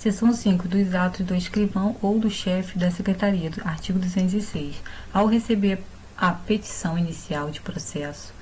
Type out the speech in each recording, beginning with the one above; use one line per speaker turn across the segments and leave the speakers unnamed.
Seção 5. Dos atos do escrivão ou do chefe da secretaria, artigo 206. Ao receber a petição inicial de processo,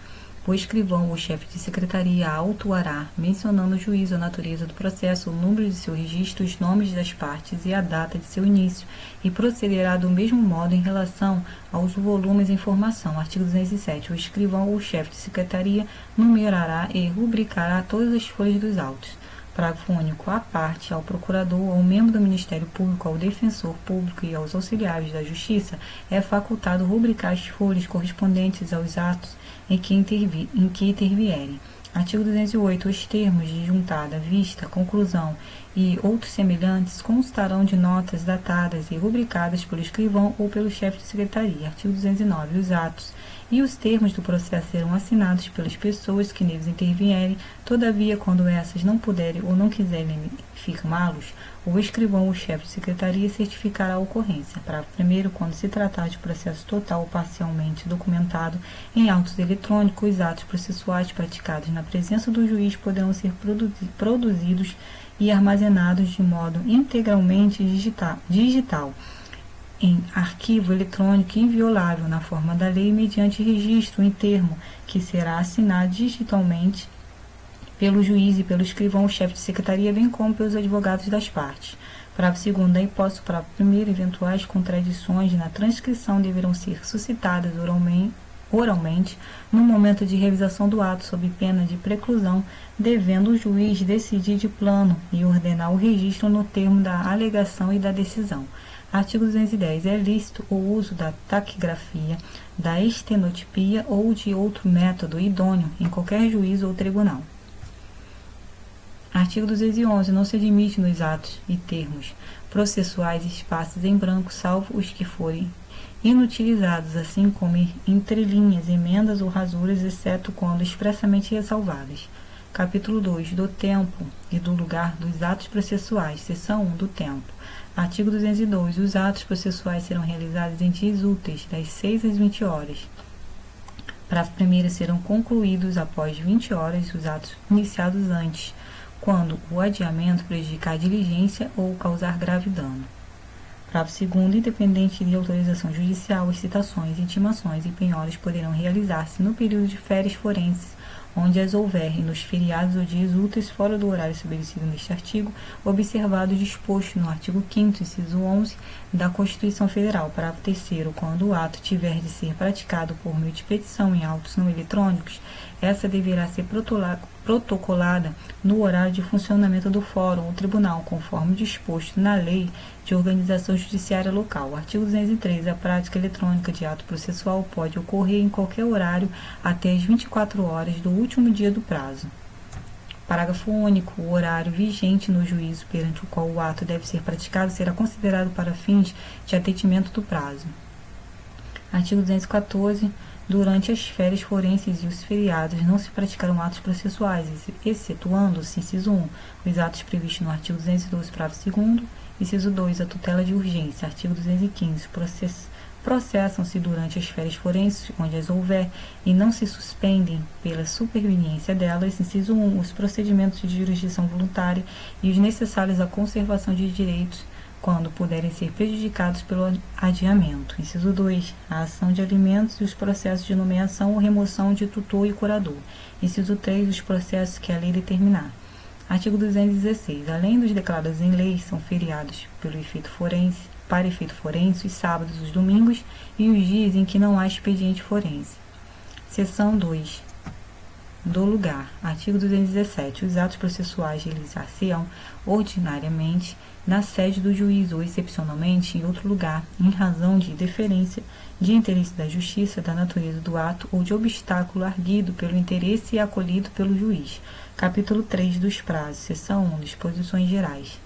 o escrivão ou chefe de secretaria autuará, mencionando o juízo, a natureza do processo, o número de seu registro, os nomes das partes e a data de seu início, e procederá do mesmo modo em relação aos volumes em formação. Artigo 207. O escrivão ou chefe de secretaria numerará e rubricará todas as folhas dos autos. Parágrafo único. À parte, ao procurador, ao membro do Ministério Público, ao defensor público e aos auxiliares da Justiça, é facultado rubricar as folhas correspondentes aos atos em que intervierem. Artigo 208. Os termos de juntada, vista, conclusão e outros semelhantes constarão de notas datadas e rubricadas pelo escrivão ou pelo chefe de secretaria. Artigo 209. Os atos e os termos do processo serão assinados pelas pessoas que neles intervierem. Todavia, quando essas não puderem ou não quiserem firmá-los, o escrivão ou chefe de secretaria certificará a ocorrência. Parágrafo 1º. Quando se tratar de processo total ou parcialmente documentado em autos eletrônicos, os atos processuais praticados na presença do juiz poderão ser produzidos e armazenados de modo integralmente digital em arquivo eletrônico inviolável na forma da lei, mediante registro em termo que será assinado digitalmente pelo juiz e pelo escrivão ou chefe de secretaria, bem como pelos advogados das partes. Parágrafo 2º. Da hipótese do parágrafo 1º, eventuais contradições na transcrição deverão ser suscitadas oralmente no momento de revisação do ato, sob pena de preclusão, devendo o juiz decidir de plano e ordenar o registro no termo da alegação e da decisão. Artigo 210. É lícito o uso da taquigrafia, da estenotipia ou de outro método idôneo em qualquer juízo ou tribunal. Artigo 211. Não se admite nos atos e termos processuais espaços em branco, salvo os que forem inutilizados, assim como entrelinhas, emendas ou rasuras, exceto quando expressamente ressalvadas. Capítulo 2. Do tempo e do lugar dos atos processuais. Seção 1. Do tempo. Artigo 202. Os atos processuais serão realizados em dias úteis, das 6 às 20 horas. Parágrafo 1º. Serão concluídos após 20 horas os atos iniciados antes, quando o adiamento prejudicar a diligência ou causar grave dano. Parágrafo 2º. Independente de autorização judicial, as citações, intimações e penhoras poderão realizar-se no período de férias forenses, onde as houver, e nos feriados ou dias úteis fora do horário estabelecido neste artigo, observado o disposto no artigo 5º, inciso 11, da Constituição Federal. Parágrafo 3º. Quando o ato tiver de ser praticado por meio de petição em autos não eletrônicos, essa deverá ser protocolada no horário de funcionamento do fórum ou tribunal, conforme disposto na Lei de Organização Judiciária Local. Artigo 203. A prática eletrônica de ato processual pode ocorrer em qualquer horário até as 24 horas do último dia do prazo. Parágrafo único. O horário vigente no juízo perante o qual o ato deve ser praticado será considerado para fins de atendimento do prazo. Artigo 214. Durante as férias forenses e os feriados não se praticarão atos processuais, excetuando-se, inciso 1, os atos previstos no artigo 212, parágrafo 2º, inciso 2, a tutela de urgência, artigo 215, processam-se durante as férias forenses, onde as houver, e não se suspendem pela superveniência delas, inciso 1, os procedimentos de jurisdição voluntária e os necessários à conservação de direitos, quando puderem ser prejudicados pelo adiamento. Inciso 2. A ação de alimentos e os processos de nomeação ou remoção de tutor e curador. Inciso 3. Os processos que a lei determinar. Artigo 216. Além dos declarados em lei, são feriados para efeito forense, os sábados, os domingos e os dias em que não há expediente forense. Seção 2. Do lugar. Artigo 217. Os atos processuais realizar-se-ão ordinariamente na sede do juiz ou, excepcionalmente, em outro lugar, em razão de deferência de interesse da justiça, da natureza do ato ou de obstáculo arguido pelo interesse e acolhido pelo juiz. Capítulo 3 dos prazos. Seção 1. Disposições gerais.